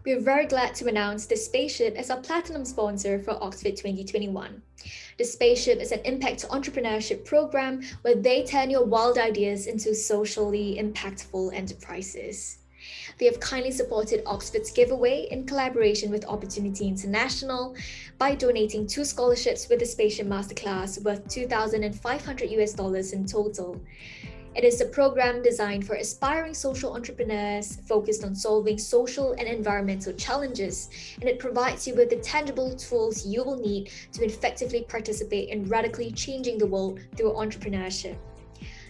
We're very glad to announce The Spaceship as our platinum sponsor for OxFID 2021. The Spaceship is an impact entrepreneurship program where they turn your wild ideas into socially impactful enterprises. They have kindly supported OxFID's giveaway in collaboration with Opportunity International by donating 2 scholarships with the Spaceship Masterclass worth $2,500 in total. It is a program designed for aspiring social entrepreneurs focused on solving social and environmental challenges, and it provides you with the tangible tools you will need to effectively participate in radically changing the world through entrepreneurship.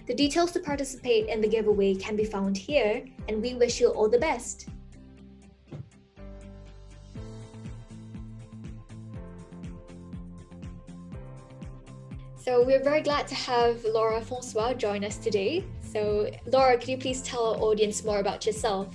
The details to participate in the giveaway can be found here, and we wish you all the best. So we're very glad to have Laura Francois join us today. So Laura, could you please tell our audience more about yourself?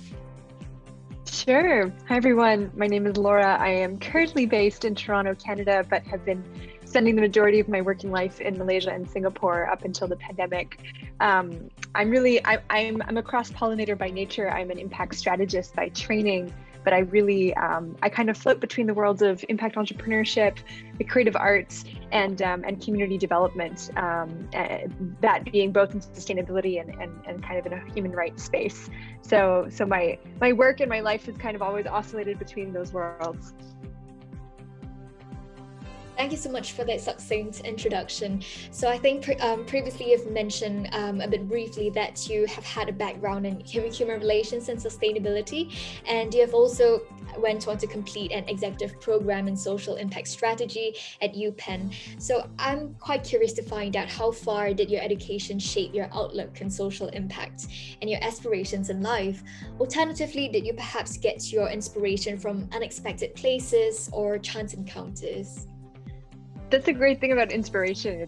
Sure. Hi, everyone. My name is Laura. I am currently based in Toronto, Canada, but have been spending the majority of my working life in Malaysia and Singapore up until the pandemic. I'm a cross-pollinator by nature. I'm an impact strategist by training, but I kind of float between the worlds of impact entrepreneurship, the creative arts, and community development, that being both in sustainability and kind of in a human rights space. So my work and my life has kind of always oscillated between those worlds. Thank you so much for that succinct introduction. So I think previously you've mentioned a bit briefly that you have had a background in human relations and sustainability, and you have also went on to complete an executive program in social impact strategy at UPenn. So I'm quite curious to find out, how far did your education shape your outlook on social impact and your aspirations in life? Alternatively, did you perhaps get your inspiration from unexpected places or chance encounters? That's a great thing about inspiration.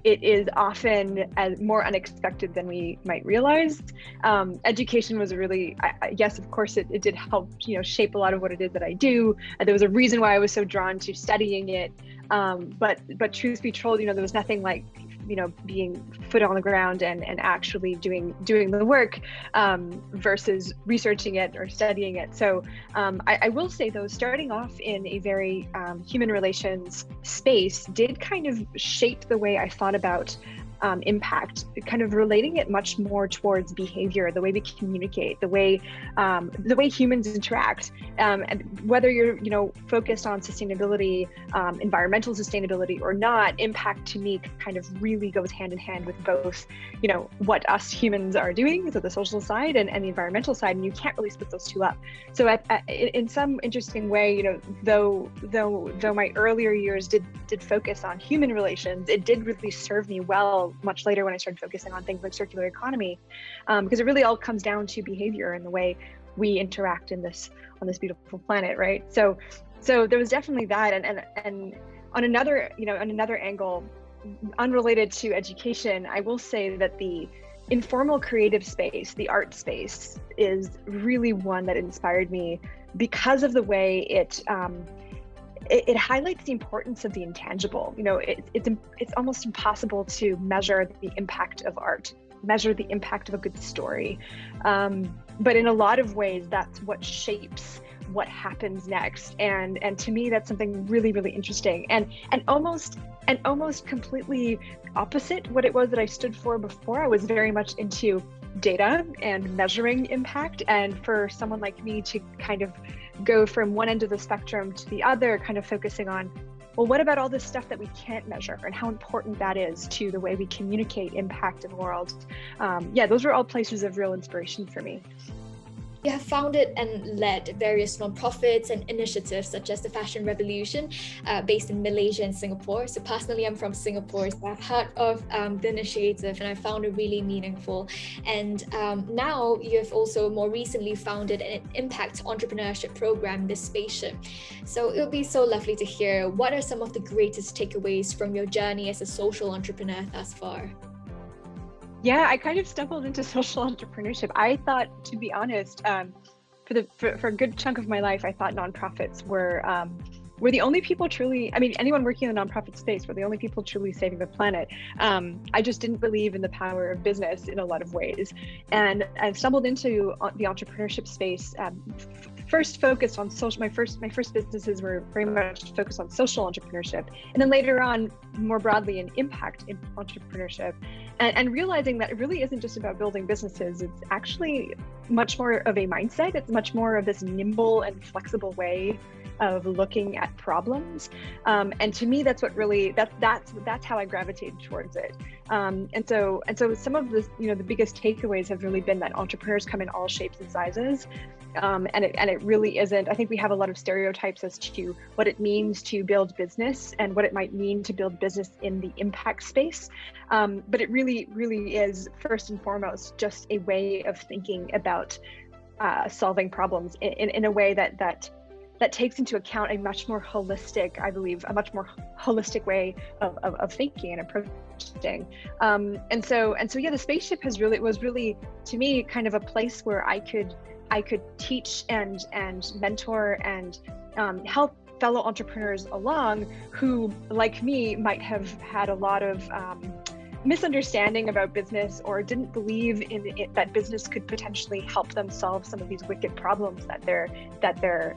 It is often more unexpected than we might realize. Education was yes, of course, it did help, shape a lot of what it is that I do. There was a reason why I was so drawn to studying it. But truth be told, there was nothing like, being foot on the ground and actually doing the work versus researching it or studying it. So I will say, though, starting off in a very human relations space did kind of shape the way I thought about impact, kind of relating it much more towards behavior, the way we communicate, the way humans interact, and whether you're focused on sustainability, environmental sustainability or not. Impact to me kind of really goes hand in hand with both what us humans are doing, so the social side, and the environmental side, and you can't really split those two up. So in some interesting way, though my earlier years did focus on human relations, it did really serve me well much later when I started focusing on things like circular economy, because it really all comes down to behavior and the way we interact on this beautiful planet, right? So there was definitely that, and on another angle, unrelated to education, I will say that the informal creative space, the art space, is really one that inspired me because of the way it highlights the importance of the intangible. It's almost impossible to measure the impact of art, measure the impact of a good story. But in a lot of ways, that's what shapes what happens next. And to me, that's something really, really interesting and almost completely opposite what it was that I stood for before. I was very much into data and measuring impact. And for someone like me to kind of go from one end of the spectrum to the other, kind of focusing on, well, what about all this stuff that we can't measure and how important that is to the way we communicate impact in the world? Those were all places of real inspiration for me. You have founded and led various nonprofits and initiatives such as the Fashion Revolution, based in Malaysia and Singapore. So personally, I'm from Singapore, so I've heard of the initiative and I found it really meaningful. And now you've also more recently founded an impact entrepreneurship program, The Spaceship. So it would be so lovely to hear, what are some of the greatest takeaways from your journey as a social entrepreneur thus far? Yeah, I kind of stumbled into social entrepreneurship. I thought, to be honest, for a good chunk of my life, I thought nonprofits were we're the only people truly, I mean, anyone working in the nonprofit space, we're the only people truly saving the planet. I just didn't believe in the power of business in a lot of ways. And I stumbled into the entrepreneurship space, first focused on social. My first businesses were very much focused on social entrepreneurship. And then later on, more broadly in impact in entrepreneurship. And realizing that it really isn't just about building businesses, it's actually much more of a mindset. It's much more of this nimble and flexible way of looking at problems, and to me, that's what really that's how I gravitated towards it. And so some of the the biggest takeaways have really been that entrepreneurs come in all shapes and sizes, and it really isn't. I think we have a lot of stereotypes as to what it means to build business and what it might mean to build business in the impact space, but it really is first and foremost just a way of thinking about solving problems in a way that takes into account a much more holistic, I believe, a much more holistic way of thinking and approaching. And so yeah, the spaceship was really to me kind of a place where I could teach and mentor and help fellow entrepreneurs along who, like me, might have had a lot of misunderstanding about business or didn't believe in it, that business could potentially help them solve some of these wicked problems that they're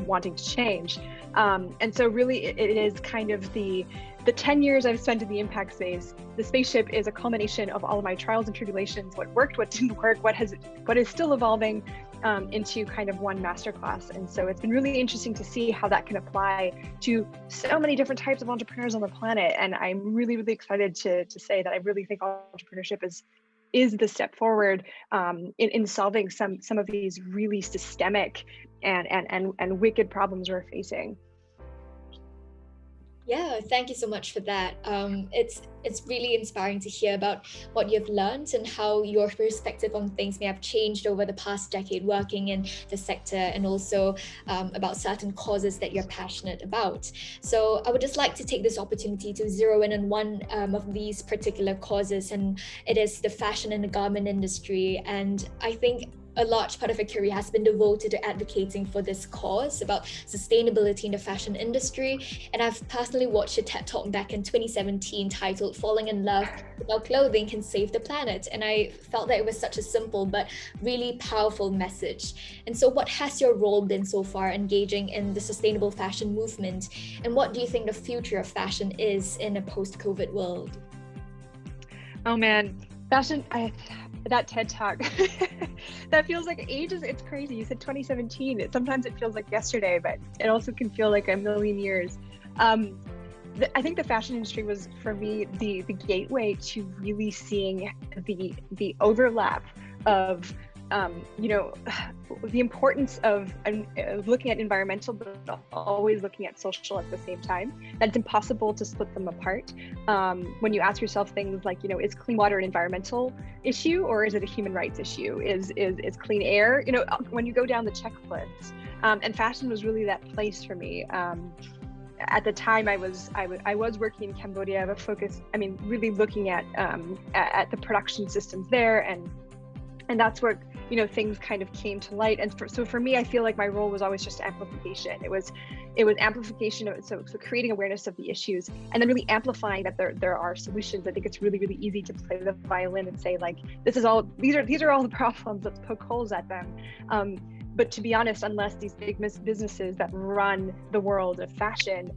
wanting to change. And so really it is kind of the 10 years I've spent in the impact space. The spaceship is a culmination of all of my trials and tribulations, what worked, what didn't work, what is still evolving, into kind of one masterclass. And so it's been really interesting to see how that can apply to so many different types of entrepreneurs on the planet. And I'm really excited to say that I really think entrepreneurship is the step forward in solving some of these really systemic and wicked problems we're facing. Yeah, thank you so much for that. It's really inspiring to hear about what you've learned and how your perspective on things may have changed over the past decade working in the sector, and also about certain causes that you're passionate about. So I would just like to take this opportunity to zero in on one of these particular causes, and it is the fashion and the garment industry. And I think a large part of her career has been devoted to advocating for this cause about sustainability in the fashion industry. And I've personally watched a TED Talk back in 2017 titled "Falling in Love with Our Clothing Can Save the Planet." And I felt that it was such a simple but really powerful message. And so what has your role been so far engaging in the sustainable fashion movement? And what do you think the future of fashion is in a post-COVID world? Oh man, fashion, that TED Talk, that feels like ages. It's crazy. You said 2017. Sometimes it feels like yesterday, but it also can feel like a million years. I think the fashion industry was, for me, the gateway to really seeing the overlap of the importance of looking at environmental, but always looking at social at the same time. That it's impossible to split them apart. When you ask yourself things like, is clean water an environmental issue, or is it a human rights issue? Is clean air? When you go down the checklist, and fashion was really that place for me. At the time, I was working in Cambodia, but really looking at the production systems there, and that's where things kind of came to light. And so for me, I feel like my role was always just amplification. It was amplification of so creating awareness of the issues, and then really amplifying that there are solutions. I think it's really easy to play the violin and say, like, these are all the problems, let's poke holes at them. But to be honest, unless these big businesses that run the world of fashion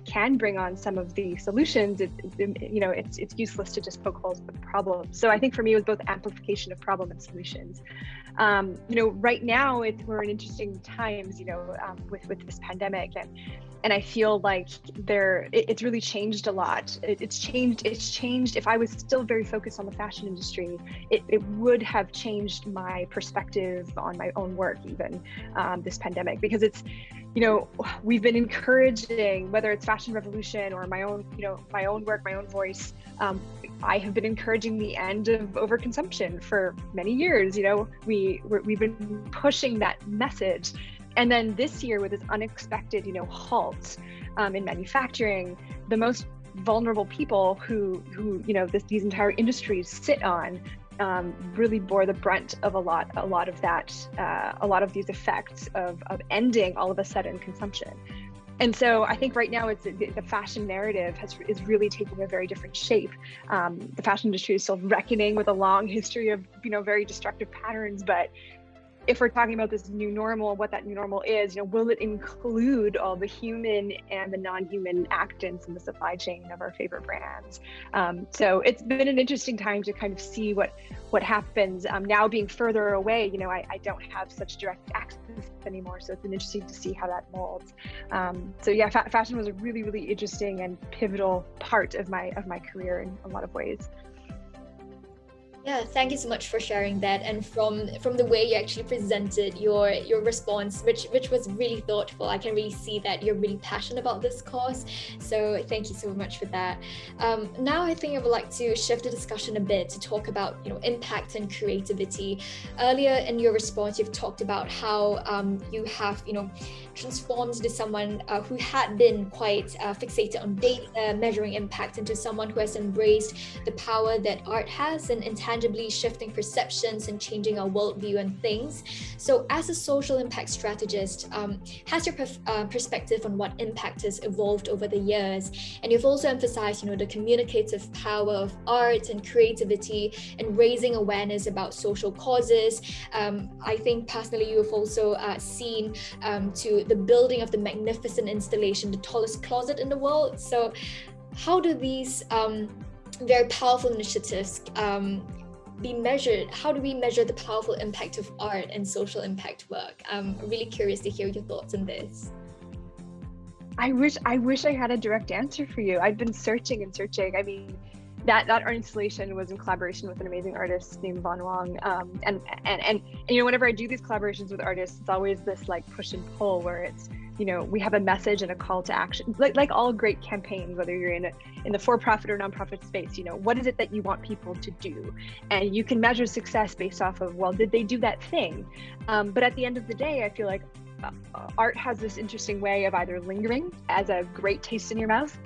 can bring on some of the solutions, it's useless to just poke holes at the problem. So I think for me, it was both amplification of problem and solutions. Right now we're in interesting times, with this pandemic, and I feel like it's really changed a lot. It's changed. If I was still very focused on the fashion industry, it would have changed my perspective on my own work, even this pandemic, because it's, we've been encouraging, whether it's Fashion Revolution or my own work, my own voice. I have been encouraging the end of overconsumption for many years. We've been pushing that message. And then this year, with this unexpected, halt in manufacturing, the most vulnerable people who these entire industries sit on, really bore the brunt of a lot of that, a lot of these effects of ending all of a sudden consumption. And so I think right now it's the fashion narrative is really taking a very different shape. The fashion industry is still reckoning with a long history of, very destructive patterns, but if we're talking about this new normal, what that new normal is, will it include all the human and the non-human actants in the supply chain of our favorite brands? So it's been an interesting time to kind of see what happens. Now being further away, I don't have such direct access anymore, so it's been interesting to see how that molds. So yeah, fashion was a really, really interesting and pivotal part of my career in a lot of ways. Yeah, thank you so much for sharing that. And from the way you actually presented your response, which was really thoughtful, I can really see that you're really passionate about this cause. So thank you so much for that. Now I think I would like to shift the discussion a bit to talk about impact and creativity. Earlier in your response, you've talked about how you have transformed into someone who had been quite fixated on measuring impact into someone who has embraced the power that art has and intangibly shifting perceptions and changing our worldview and things. So as a social impact strategist, has your perspective on what impact has evolved over the years? And you've also emphasized the communicative power of art and creativity and raising awareness about social causes. I think personally you've also seen to the building of the magnificent installation, the tallest closet in the world. So how do these very powerful initiatives be measured? How do we measure the powerful impact of art and social impact work? I'm really curious to hear your thoughts on this. I wish I had a direct answer for you. I've been searching and searching. I mean, that art installation was in collaboration with an amazing artist named Von Wong. And whenever I do these collaborations with artists, it's always this like push and pull where it's, we have a message and a call to action, like all great campaigns, whether you're in the for-profit or nonprofit space, what is it that you want people to do? And you can measure success based off of, well, did they do that thing? But at the end of the day, I feel like art has this interesting way of either lingering as a great taste in your mouth,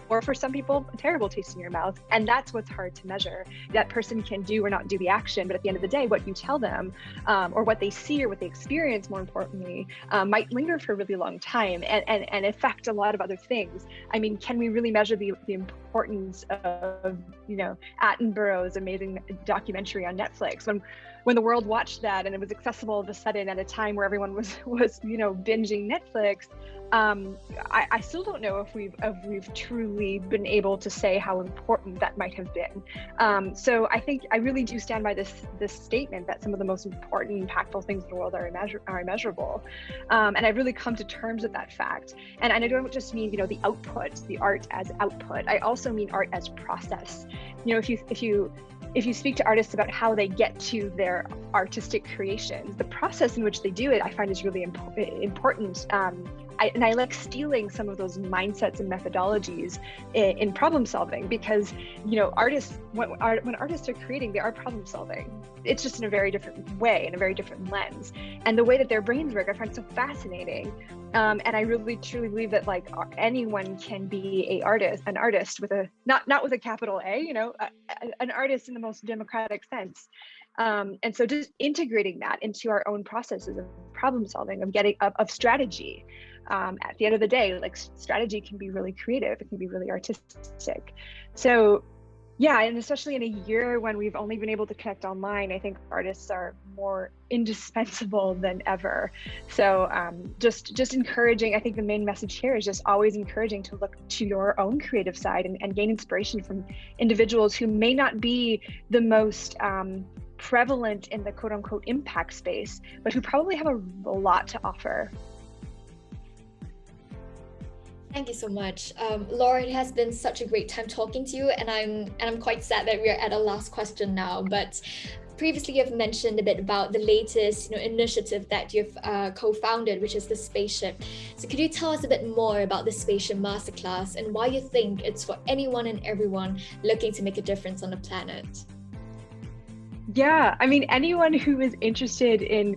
or for some people, a terrible taste in your mouth. And that's what's hard to measure. That person can do or not do the action, but at the end of the day, what you tell them, or what they see or what they experience, more importantly, might linger for a really long time and affect a lot of other things. I mean, can we really measure the importance of, Attenborough's amazing documentary on Netflix? When the world watched that and it was accessible all of a sudden at a time where everyone was binging Netflix, I still don't know if we've truly been able to say how important that might have been. So I think I really do stand by this statement that some of the most important, impactful things in the world are immeasurable. And I've really come to terms with that fact. And I don't just mean, the output, the art as output. I also mean art as process. If you speak to artists about how they get to their artistic creations, the process in which they do it, I find is really important. I like stealing some of those mindsets and methodologies in problem solving, because artists, when artists are creating, they are problem solving. It's just in a very different way, in a very different lens. And the way that their brains work, I find so fascinating. And I really truly believe that anyone can be an artist with not with a capital A, an artist in the most democratic sense. And so just integrating that into our own processes of problem solving, of strategy. At the end of the day, strategy can be really creative. It can be really artistic. So yeah, and especially in a year when we've only been able to connect online, I think artists are more indispensable than ever. So just encouraging, I think the main message here is just always encouraging to look to your own creative side and gain inspiration from individuals who may not be the most prevalent in the quote unquote impact space, but who probably have a lot to offer. Thank you so much. Laura, it has been such a great time talking to you, and I'm quite sad that we're at our last question now, but previously you've mentioned a bit about the latest initiative that you've co-founded, which is the Spaceship. So could you tell us a bit more about the Spaceship Masterclass and why you think it's for anyone and everyone looking to make a difference on the planet? Yeah, I mean, anyone who is interested in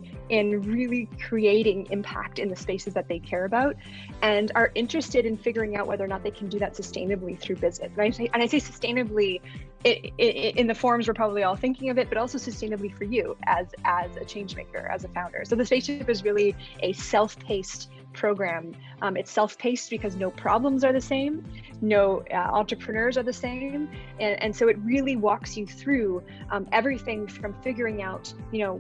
really creating impact in the spaces that they care about and are interested in figuring out whether or not they can do that sustainably through business. And I say sustainably in the forms we're probably all thinking of it, but also sustainably for you as a change maker, as a founder. So the Spaceship is really a self-paced program. It's self-paced because no problems are the same, no entrepreneurs are the same, and so it really walks you through everything from figuring out,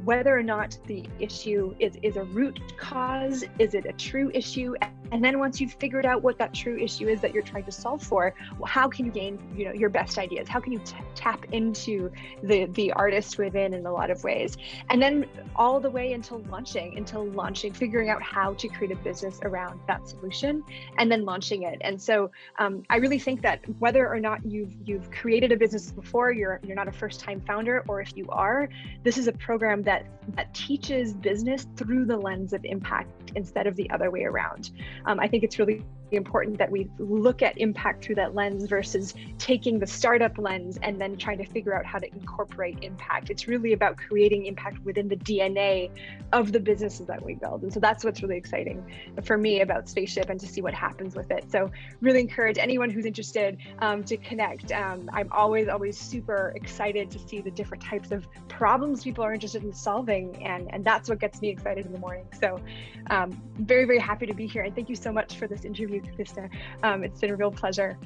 whether or not the issue is a root cause, is it a true issue, and then once you've figured out what that true issue is that you're trying to solve for, how can you gain your best ideas? How can you tap into the artist within in a lot of ways? And then all the way until launching, figuring out how to create a business around that solution and then launching it. And so I really think that whether or not you've created a business before, you're not a first-time founder, or if you are, this is a program that teaches business through the lens of impact instead of the other way around. I think it's really important that we look at impact through that lens versus taking the startup lens and then trying to figure out how to incorporate impact. It's really about creating impact within the DNA of the businesses that we build. And so that's what's really exciting for me about Spaceship, and to see what happens with it. So really encourage anyone who's interested to connect. I'm always super excited to see the different types of problems people are interested in solving. And that's what gets me excited in the morning. So very, very happy to be here. And thank you so much for this interview, Calista. It's been a real pleasure.